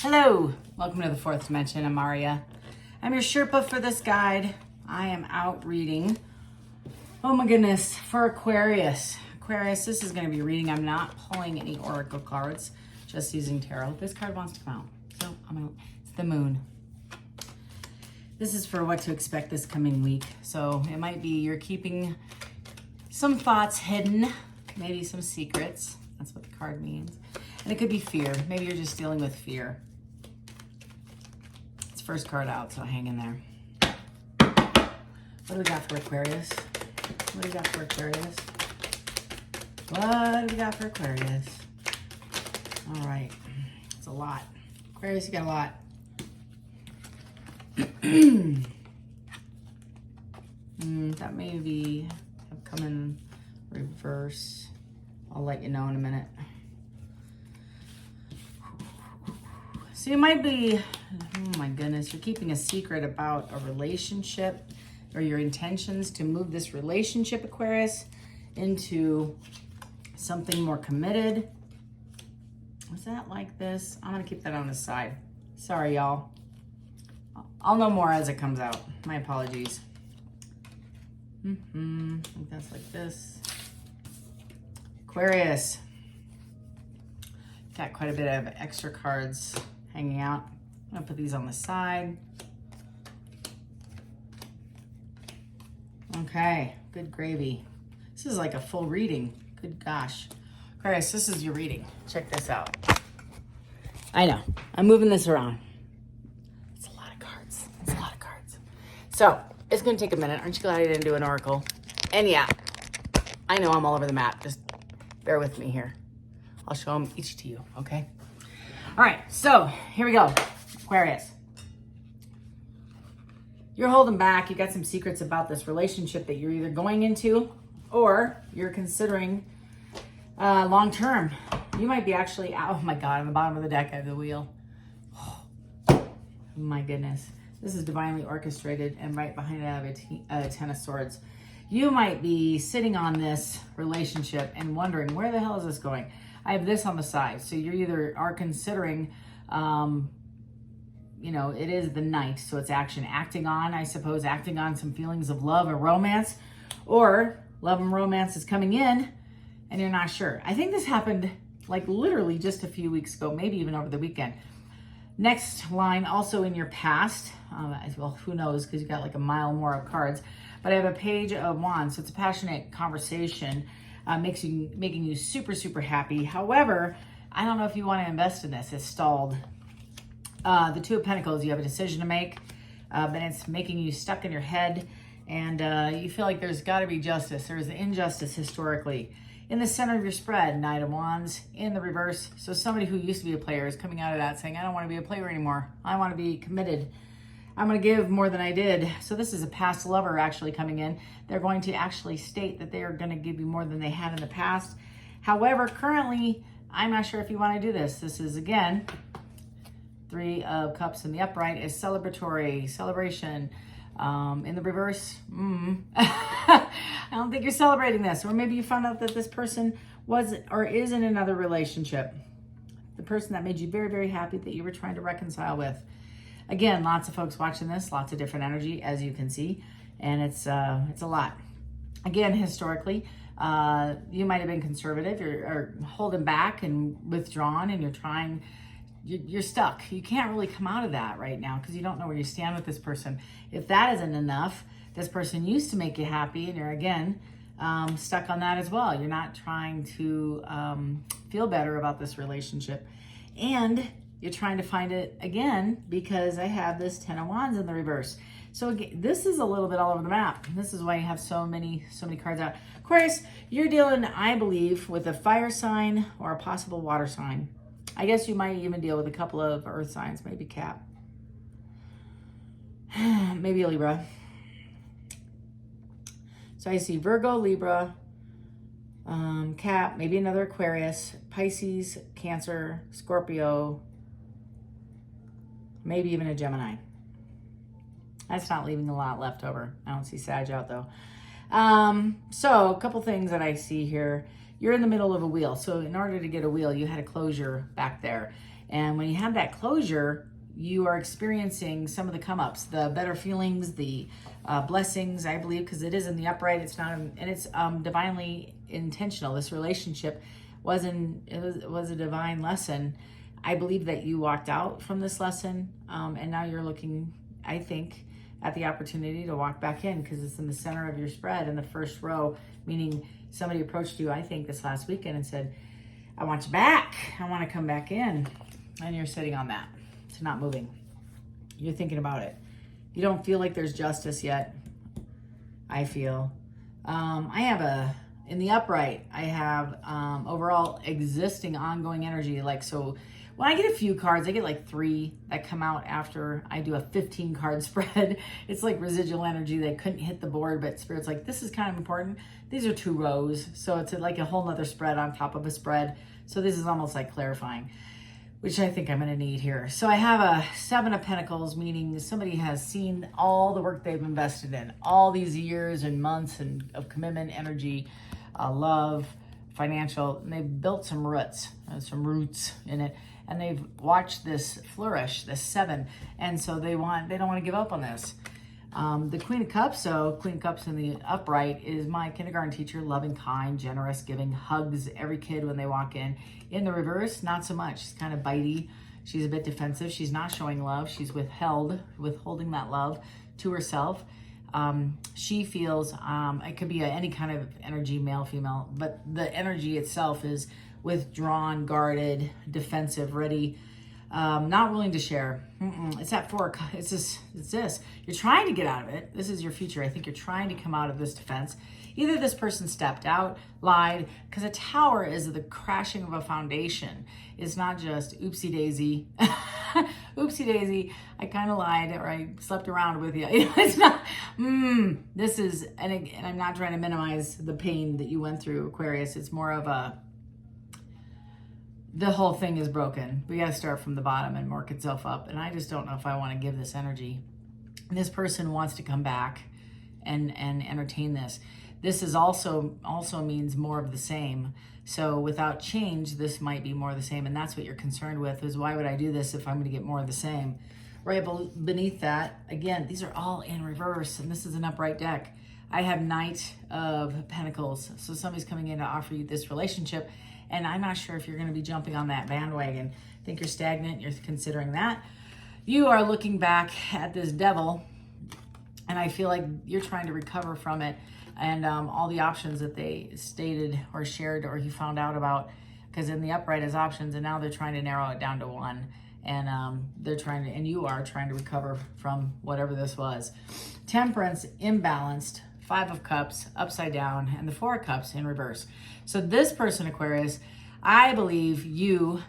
Hello, welcome to the fourth dimension. I'm Maria. I'm your Sherpa for this guide. I am out reading, oh my goodness, for Aquarius. Aquarius, this is going to be reading. I'm not pulling any oracle cards, just using tarot. This card wants to come out, so it's the moon. This is for what to expect this coming week. So it might be you're keeping some thoughts hidden, maybe some secrets. That's what the card means. And it could be fear. Maybe you're just dealing with fear. It's first card out, so hang in there. What do we got for Aquarius? What do we got for Aquarius? What do we got for Aquarius? All right. It's a lot. Aquarius, you got a lot. That maybe have come in reverse. I'll let you know in a minute. So you might be, oh my goodness, you're keeping a secret about a relationship or your intentions to move this relationship, Aquarius, into something more committed. Was that like this? I'm going to keep that on the side. Sorry, y'all. I'll know more as it comes out. My apologies. I think that's like this. Aquarius. Got quite a bit of extra cards hanging out. I'm gonna put these on the side. Okay, good gravy. This is like a full reading. Good gosh. Aquarius, this is your reading. Check this out. I know, I'm moving this around. It's a lot of cards. It's a lot of cards. So, it's gonna take a minute. Aren't you glad I didn't do an oracle? And yeah, I know I'm all over the map. Just bear with me here. I'll show them each to you, okay? All right, so here we go. Aquarius. You're holding back. You got some secrets about this relationship that you're either going into or you're considering long-term. You might be actually, oh my God, on the bottom of the deck I have the wheel. Oh my goodness. This is divinely orchestrated, and right behind it I have a Ten of Swords. You might be sitting on this relationship and wondering, where the hell is this going? I have this on the side. So you either are considering, it is the Knight. So it's acting on, I suppose, acting on some feelings of love or romance, or love and romance is coming in and you're not sure. I think this happened like literally just a few weeks ago, maybe even over the weekend. Next line, also in your past, well, who knows, because you got like a mile more of cards, but I have a Page of Wands. So it's a passionate conversation. Making you super, super happy. However, I don't know if you want to invest in this. It's stalled. The Two of Pentacles, you have a decision to make, but it's making you stuck in your head, and you feel like there's got to be justice. There's injustice historically. In the center of your spread, Knight of Wands. In the reverse, so somebody who used to be a player is coming out of that saying, I don't want to be a player anymore. I want to be committed. I'm going to give more than I did. So this is a past lover actually coming in. They're going to actually state that they are going to give you more than they had in the past. However, currently, I'm not sure if you want to do this. This is, again, Three of Cups in the upright is celebratory, celebration. In the reverse, I don't think you're celebrating this. Or maybe you found out that this person was or is in another relationship. The person that made you very, very happy that you were trying to reconcile with. Again, lots of folks watching this, lots of different energy, as you can see, and it's a lot. Again, historically, you might have been conservative or holding back and withdrawn, and you're stuck. You can't really come out of that right now because you don't know where you stand with this person. If that isn't enough, this person used to make you happy, and you're, again, stuck on that as well. You're not trying to feel better about this relationship. And you're trying to find it again because I have this Ten of Wands in the reverse. So again, this is a little bit all over the map. This is why you have so many cards out. Aquarius, you're dealing, I believe, with a fire sign or a possible water sign. I guess you might even deal with a couple of earth signs, maybe Cap. Maybe a Libra. So I see Virgo, Libra, Cap, maybe another Aquarius, Pisces, Cancer, Scorpio, maybe even a Gemini. That's not leaving a lot left over. I don't see Sag out though. So a couple things that I see here. You're in the middle of a wheel. So in order to get a wheel, you had a closure back there. And when you have that closure, you are experiencing some of the come-ups, the better feelings, the blessings, I believe, because it is in the upright. It's not, and it's divinely intentional. This relationship was a divine lesson. I believe that you walked out from this lesson, and now you're looking, I think, at the opportunity to walk back in, because it's in the center of your spread in the first row, meaning somebody approached you, I think, this last weekend and said, I want you back. I want to come back in. And you're sitting on that. It's not moving. You're thinking about it. You don't feel like there's justice yet, I feel. I have in the upright, I have overall existing ongoing energy. Like, so when I get a few cards, I get like 3 that come out after I do a 15 card spread. It's like residual energy. They couldn't hit the board, but Spirit's like, this is kind of important. These are 2 rows. So it's like a whole nother spread on top of a spread. So this is almost like clarifying, which I think I'm going to need here. So I have a 7 of Pentacles, meaning somebody has seen all the work they've invested in, all these years and months of commitment, energy, love, financial, and they've built some roots in it. And they've watched this flourish, this 7. And so they don't want to give up on this. The Queen of Cups, so Queen of Cups in the upright is my kindergarten teacher, loving, kind, generous, giving, hugs every kid when they walk in. In the reverse, not so much. She's kind of bitey. She's a bit defensive. She's not showing love. She's withholding that love to herself. She feels, it could be any kind of energy, male, female, but the energy itself is withdrawn, guarded, defensive, ready, not willing to share. It's that 4. It's this. You're trying to get out of it. This is your future. I think you're trying to come out of this defense. Either this person stepped out, lied, because a tower is the crashing of a foundation. It's not just oopsie daisy. Oopsie daisy, I kind of lied, or I slept around with you. It's not, this is, and I'm not trying to minimize the pain that you went through, Aquarius. It's more of the whole thing is broken. We got to start from the bottom and work itself up. And I just don't know if I want to give this energy. This person wants to come back and entertain this. This is also means more of the same. So without change, this might be more of the same. And that's what you're concerned with, is why would I do this if I'm going to get more of the same? Right beneath that, again, these are all in reverse. And this is an upright deck. I have Knight of Pentacles. So somebody's coming in to offer you this relationship. And I'm not sure if you're going to be jumping on that bandwagon. I think you're stagnant. You're considering that. You are looking back at this devil, and I feel like you're trying to recover from it, and all the options that they stated or shared or you found out about, because in the upright is options, and now they're trying to narrow it down to 1. And and you are trying to recover from whatever this was. Temperance, imbalanced. 5 of Cups, upside down, and the 4 of Cups in reverse. So this person, Aquarius, I believe you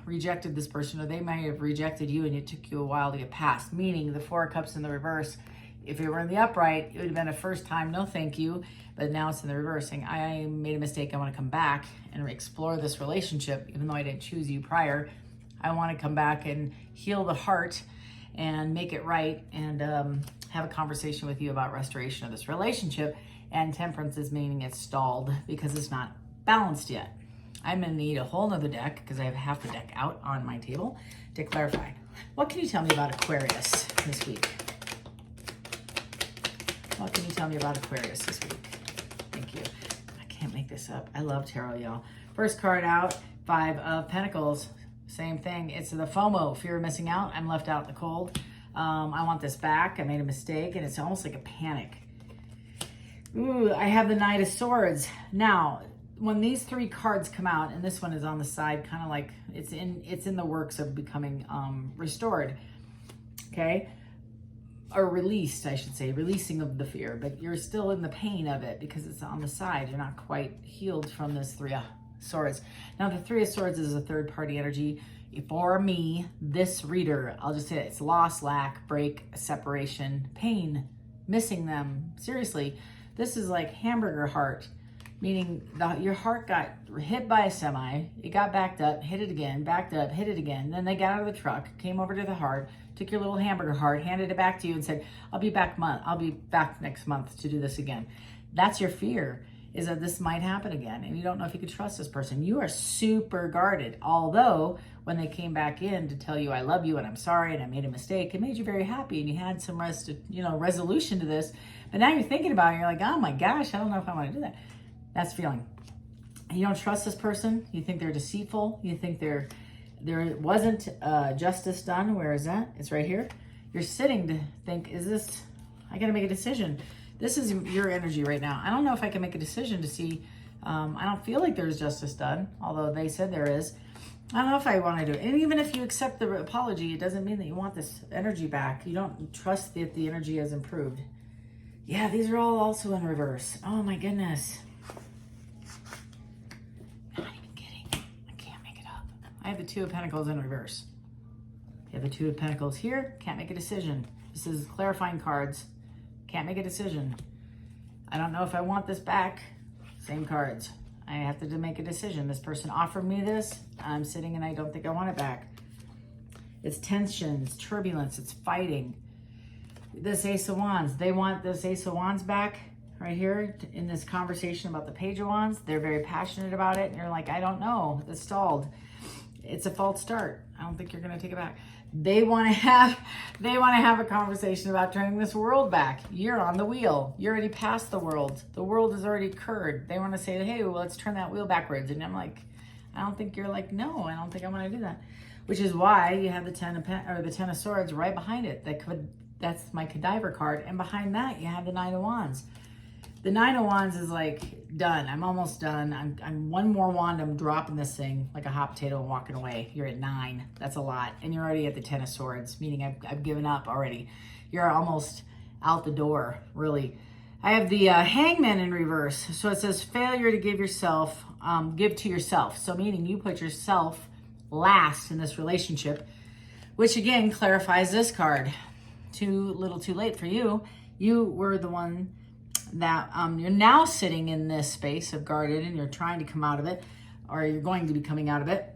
rejected this person, or they might have rejected you, and it took you a while to get past, meaning the 4 of Cups in the reverse. If it were in the upright, it would have been a first time, no thank you, but now it's in the reverse, saying, I made a mistake, I want to come back and explore this relationship, even though I didn't choose you prior. I want to come back and heal the heart and make it right, and have a conversation with you about restoration of this relationship. And Temperance is meaning it's stalled because it's not balanced yet. I'm going to need a whole nother deck, because I have half the deck out on my table, to clarify. What can you tell me about Aquarius this week? What can you tell me about Aquarius this week? Thank you. I can't make this up. I love tarot, y'all. First card out, 5 of Pentacles. Same thing. It's the FOMO, fear of missing out. I'm left out in the cold. I want this back. I made a mistake, and it's almost like a panic. Ooh, I have the Knight of Swords. Now, when these 3 cards come out, and this one is on the side, kind of like it's in the works of becoming restored, okay? Or released, I should say, releasing of the fear, but you're still in the pain of it because it's on the side. You're not quite healed from this 3 of Swords. Now, the 3 of Swords is a third-party energy. For me, this reader, I'll just say it, it's loss, lack, break, separation, pain, missing them. Seriously, this is like hamburger heart, meaning your heart got hit by a semi, it got backed up, hit it again, backed up, hit it again. Then they got out of the truck, came over to the heart, took your little hamburger heart, handed it back to you and said, I'll be back next month to do this again. That's your fear. is that this might happen again, and you don't know if you can trust this person. You are super guarded, although when they came back in to tell you I love you and I'm sorry and I made a mistake, it made you very happy and you had some resolution to this. But now you're thinking about it, you're like, oh my gosh, I don't know if I want to do that. That's feeling. You don't trust this person. You think they're deceitful. You think there wasn't justice done. Where is that? It's right here. You're sitting to think, I got to make a decision. This is your energy right now. I don't know if I can make a decision to see. I don't feel like there's justice done, although they said there is. I don't know if I want to do it. And even if you accept the apology, it doesn't mean that you want this energy back. You don't trust that the energy has improved. Yeah, these are all also in reverse. Oh my goodness. Not even kidding. I can't make it up. I have the Two of Pentacles in reverse. You have the Two of Pentacles here. Can't make a decision. This is clarifying cards. Can't make a decision. I don't know if I want this back. Same cards. I have to make a decision. This person offered me this. I'm sitting and I don't think I want it back. It's tension, it's turbulence, it's fighting. This Ace of Wands, they want this Ace of Wands back right here in this conversation about the Page of Wands. They're very passionate about it. And you're like, I don't know. It's stalled. It's a false start. I don't think you're going to take it back. They want to have a conversation about turning this world back. You're on the wheel. You're already past the world. The world has already occurred. They want to say, hey, well, let's turn that wheel backwards. And I'm like, I don't think you're like, no, I don't think I want to do that. Which is why you have the Ten of Swords right behind it. That's my Cadaver card. And behind that, you have the Nine of Wands. The Nine of Wands is like, done. I'm almost done. I'm one more wand. I'm dropping this thing like a hot potato and walking away. You're at 9. That's a lot. And you're already at the Ten of Swords, meaning I've given up already. You're almost out the door, really. I have the Hangman in reverse. So it says failure to give to yourself. So meaning you put yourself last in this relationship, which again clarifies this card. Too little too late for you. You were the one that you're now sitting in this space of guarded and you're trying to come out of it, or you're going to be coming out of it.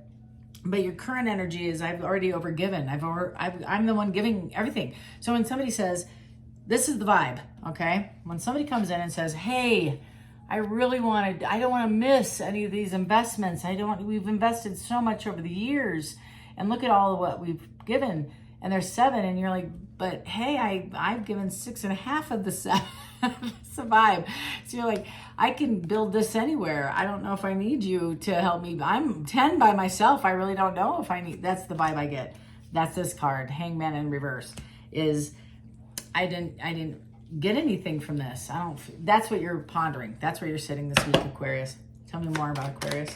But your current energy is, I've already overgiven. I'm the one giving everything. So when somebody says, this is the vibe, okay? When somebody comes in and says, hey, I don't want to miss any of these investments. We've invested so much over the years and look at all of what we've given. And there's 7 and you're like, but hey, I've given 6.5 of the 7. It's a vibe. So you're like, I can build this anywhere. I don't know if I need you to help me. I'm 10 by myself. I really don't know if I need. That's the vibe I get. That's this card, Hangman in reverse. Is I didn't get anything from this. That's what you're pondering. That's where you're sitting this week, Aquarius. Tell me more about Aquarius.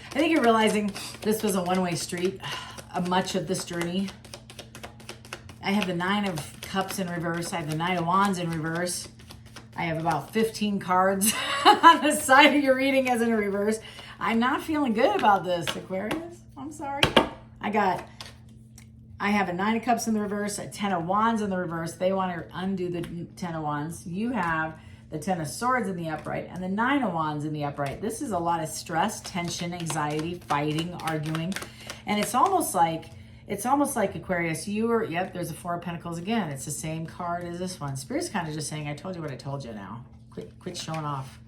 I think you're realizing this was a one-way street. Much of this journey. I have the 9 of Cups in reverse. I have the 9 of Wands in reverse. I have about 15 cards on the side of your reading as in reverse. I'm not feeling good about this, Aquarius. I'm sorry. I have a 9 of Cups in the reverse, a 10 of Wands in the reverse. They want to undo the 10 of Wands. You have the 10 of Swords in the upright and the 9 of Wands in the upright. This is a lot of stress, tension, anxiety, fighting, arguing. And it's almost like Aquarius, there's a 4 of Pentacles again. It's the same card as this one. Spirit's kind of just saying, I told you what I told you now. Quit showing off.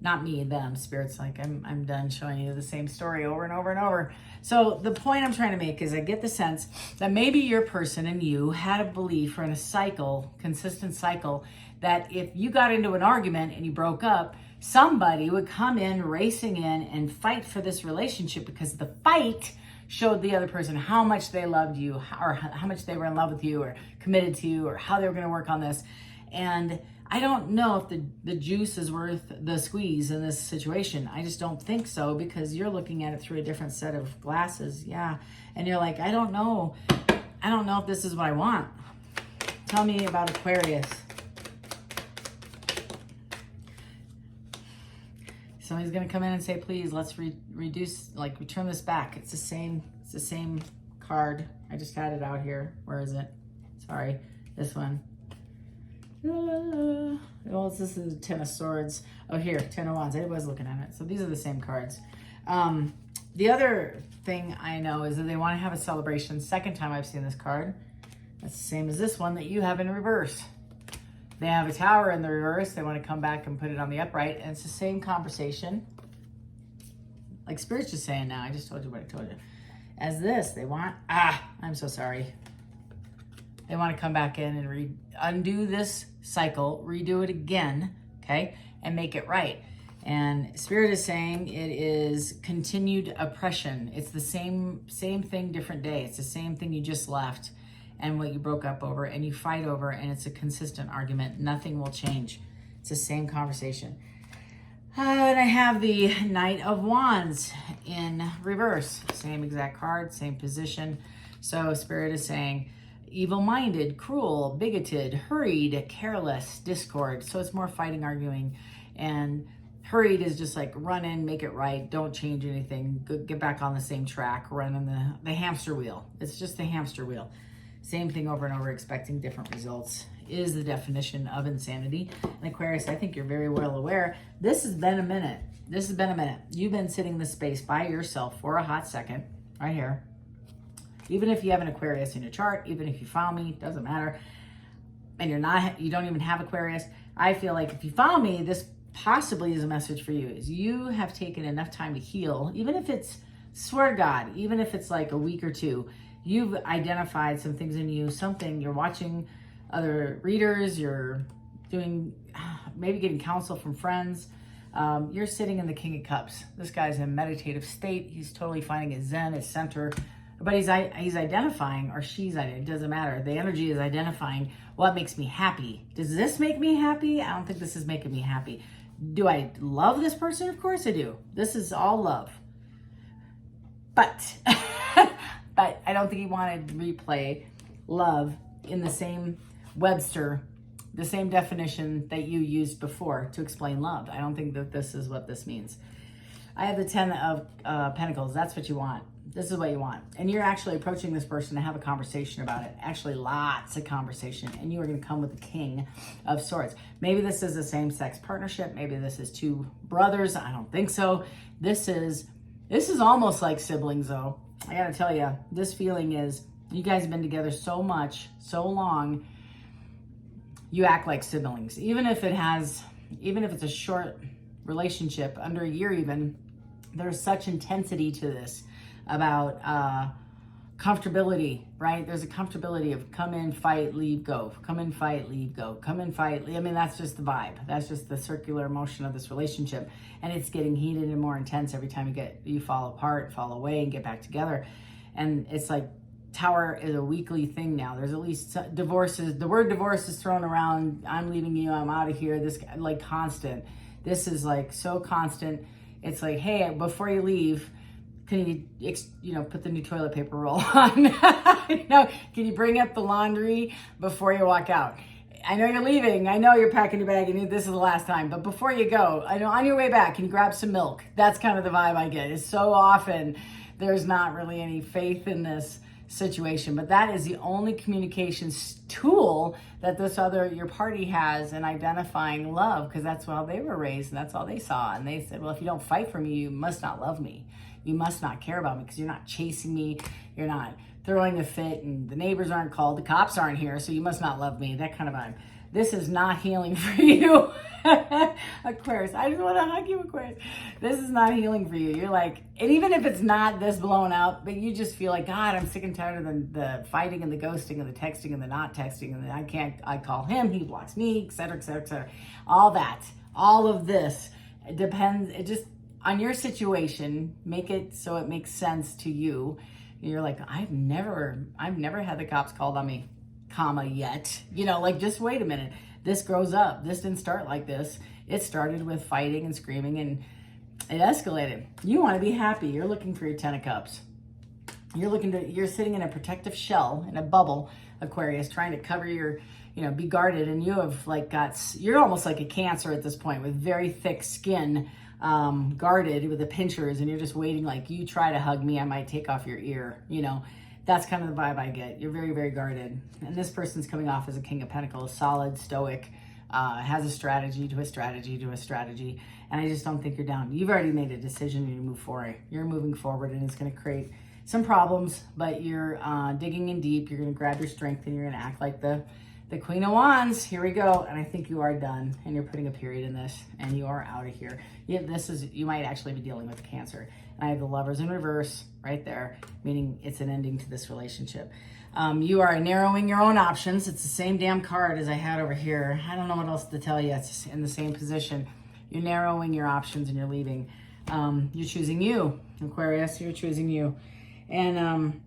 Not me, them. Spirit's like, I'm done showing you the same story over and over and over. So the point I'm trying to make is I get the sense that maybe your person and you had a belief or in a cycle, consistent cycle, that if you got into an argument and you broke up, somebody would come in, racing in, and fight for this relationship because the fight showed the other person how much they loved you or how much they were in love with you or committed to you or how they were going to work on this. And I don't know if the juice is worth the squeeze in this situation. I just don't think so because you're looking at it through a different set of glasses. Yeah. And you're like, I don't know if this is what I want. Tell me about Aquarius. Somebody's going to come in and say, please, let's return this back. It's the same card. I just had it out here. Where is it? Sorry, this one. Well, this is 10 of Swords. Oh, here, 10 of Wands. I was looking at it. So these are the same cards. The other thing I know is that they want to have a celebration. Second time I've seen this card. That's the same as this one that you have in reverse. They have a Tower in the reverse. They want to come back and put it on the upright. And it's the same conversation. Like Spirit's just saying now. I just told you what I told you. As this, they want, I'm so sorry. They want to come back in and undo this cycle, redo it again, okay, and make it right. And Spirit is saying it is continued oppression. It's the same thing, different day. It's the same thing you just left and what you broke up over and you fight over, and it's a consistent argument. Nothing will change. It's the same conversation. And I have the Knight of Wands in reverse. Same exact card, same position. So Spirit is saying evil-minded, cruel, bigoted, hurried, careless, discord. So it's more fighting, arguing, and hurried is just like run in, make it right, don't change anything, get back on the same track, run in the hamster wheel. It's just the hamster wheel. Same thing over and over, expecting different results is the definition of insanity. And Aquarius, I think you're very well aware, this has been a minute. This has been a minute. You've been sitting in this space by yourself for a hot second, right here. Even if you have an Aquarius in your chart, even if you found me, doesn't matter. And you don't even have Aquarius. I feel like if you found me, this possibly is a message for you. Is you have taken enough time to heal, even if it's, swear to God, even if it's like a week or two, you've identified some things in you, something you're watching other readers, you're doing, maybe getting counsel from friends. You're sitting in the King of Cups. This guy's in a meditative state. He's totally finding his zen, his center. But he's identifying, or it doesn't matter. The energy is identifying what makes me happy. Does this make me happy? I don't think this is making me happy. Do I love this person? Of course I do. This is all love. But, but I don't think he wanted to replay love in the same Webster, the same definition that you used before to explain love. I don't think that this is what this means. I have the 10 of Pentacles. That's what you want. This is what you want. And you're actually approaching this person to have a conversation about it. Actually, lots of conversation. And you are going to come with the King of Swords. Maybe this is a same-sex partnership. Maybe this is two brothers. I don't think so. This is almost like siblings, though. I got to tell you, this feeling is you guys have been together so much, so long, you act like siblings. Even if it's a short relationship, under a year even, there's such intensity to this about comfortability, right? There's a comfortability of come in, fight, leave, go. Come in, fight, leave, go. Come in, fight, leave. I mean, that's just the vibe. That's just the circular motion of this relationship. And it's getting heated and more intense every time you fall apart, fall away, and get back together. And it's like Tower is a weekly thing now. There's at least divorces. The word divorce is thrown around. I'm leaving you. I'm out of here. This like constant. This is like so constant. It's like, hey, before you leave, can you put the new toilet paper roll on? Can you bring up the laundry before you walk out? I know you're leaving. I know you're packing your bag and this is the last time. But before you go, I know on your way back, can you grab some milk? That's kind of the vibe I get. It's so often there's not really any faith in this situation. But that is the only communications tool that your party has in identifying love, because that's how they were raised and that's all they saw. And they said, well, if you don't fight for me, you must not love me. You must not care about me because you're not chasing me. You're not throwing a fit and the neighbors aren't called. The cops aren't here. So you must not love me. That kind of vibe. This is not healing for you. Aquarius. I just want to hug you, Aquarius. This is not healing for you. You're like, and even if it's not this blown up, but you just feel like, God, I'm sick and tired of the fighting and the ghosting and the texting and the not texting. And I call him, he blocks me, et cetera, et cetera, et cetera. All of this, it depends. It just, on your situation, make it so it makes sense to you. You're like, I've never had the cops called on me, yet. Just wait a minute. This grows up. This didn't start like this. It started with fighting and screaming and it escalated. You want to be happy. You're looking for your 10 of Cups. You're sitting in a protective shell, in a bubble, Aquarius, trying to cover your, be guarded. And you have you're almost like a Cancer at this point with very thick skin, guarded with the pinchers, and you're just waiting. Like, you try to hug me, I might take off your ear. That's kind of the vibe I get. You're very, very guarded. And this person's coming off as a King of Pentacles, solid, stoic, has a strategy to a strategy to a strategy. And I just don't think you're down. You've already made a decision to move forward. You're moving forward, and it's going to create some problems, but you're digging in deep. You're going to grab your strength, and you're going to act like the The Queen of Wands, here we go. And I think you are done, and you're putting a period in this, and you are out of here. You might actually be dealing with Cancer. And I have the Lovers in reverse right there, meaning it's an ending to this relationship. You are narrowing your own options. It's the same damn card as I had over here. I don't know what else to tell you. It's in the same position. You're narrowing your options and you're leaving. You're choosing you, Aquarius. You're choosing you. And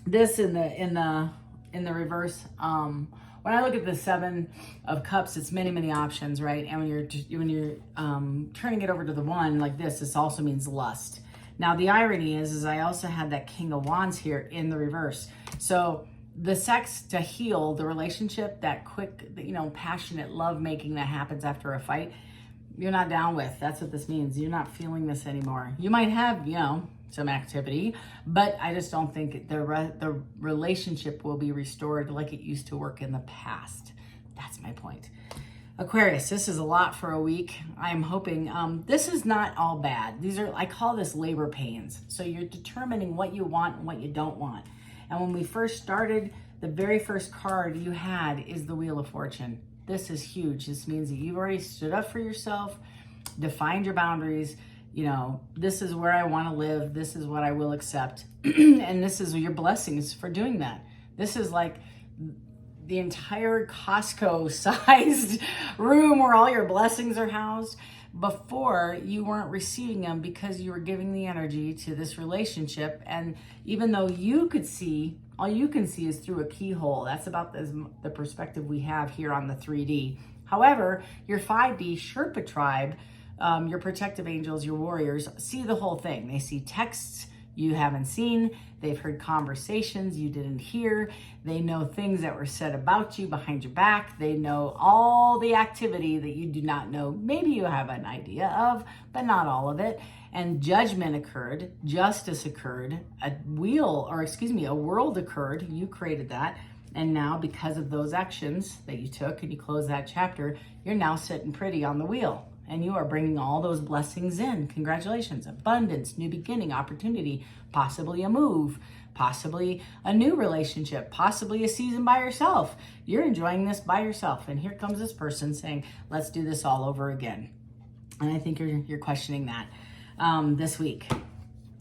this in the reverse. When I look at the Seven of Cups, it's many, many options, right? And when you're turning it over to the one like this also means lust. Now, the irony is I also had that King of Wands here in the reverse. So the sex to heal the relationship, that quick, passionate lovemaking that happens after a fight, you're not down with. That's what this means. You're not feeling this anymore. You might have, some activity, but I just don't think the relationship will be restored like it used to work in the past. That's my point. Aquarius, this is a lot for a week. I'm hoping this is not all bad. I call this labor pains. So you're determining what you want and what you don't want. And when we first started, the very first card you had is the Wheel of Fortune. This is huge. This means that you've already stood up for yourself, defined your boundaries. This is where I want to live. This is what I will accept. And this is your blessings for doing that. This is like the entire Costco-sized room where all your blessings are housed. Before, you weren't receiving them because you were giving the energy to this relationship. And even though you could see, all you can see is through a keyhole. That's about the perspective we have here on the 3D. However, your 5D Sherpa tribe, your protective angels, your warriors, see the whole thing. They see texts you haven't seen. They've heard conversations you didn't hear. They know things that were said about you behind your back. They know all the activity that you do not know. Maybe you have an idea of, but not all of it. And judgment occurred, justice occurred, a world occurred. You created that. And now because of those actions that you took and you closed that chapter, you're now sitting pretty on the wheel. And you are bringing all those blessings in. Congratulations. Abundance, new beginning, opportunity, possibly a move, possibly a new relationship, possibly a season by yourself. You're enjoying this by yourself. And here comes this person saying, let's do this all over again. And I think you're questioning that this week.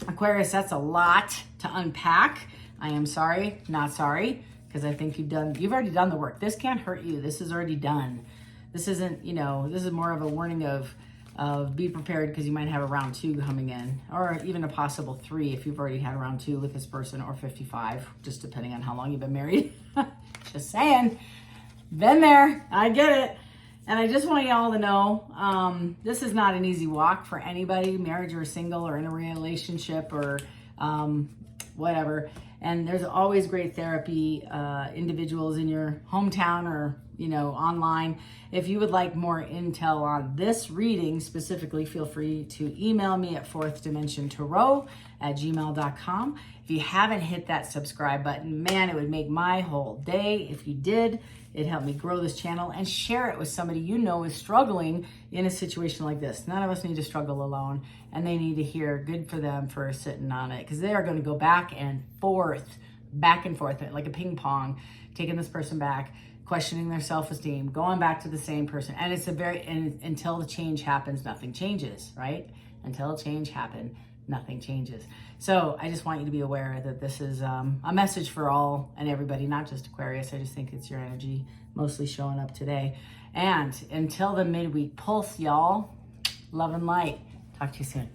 Aquarius, that's a lot to unpack. I am sorry, not sorry, because I think you've already done the work. This can't hurt you. This is already done. This isn't, this is more of a warning of be prepared because you might have a round 2 coming in, or even a possible 3 if you've already had a round 2 with this person, or 55, just depending on how long you've been married. Just saying, been there, I get it. And I just want y'all to know, this is not an easy walk for anybody, marriage or single or in a relationship or whatever. And there's always great therapy, individuals in your hometown or, online. If you would like more intel on this reading specifically, feel free to email me at fourthdimensiontarot@gmail.com. If you haven't hit that subscribe button, man, it would make my whole day if you did. It'd help me grow this channel, and share it with somebody is struggling in a situation like this. None of us need to struggle alone, and they need to hear good for them for sitting on it, because they are going to go back and forth, like a ping pong, taking this person back, questioning their self-esteem, going back to the same person. And it's until the change happens, nothing changes, right? Until change happens, nothing changes. So I just want you to be aware that this is a message for all and everybody, not just Aquarius. I just think it's your energy mostly showing up today. And until the midweek pulse, y'all, love and light. Talk to you soon.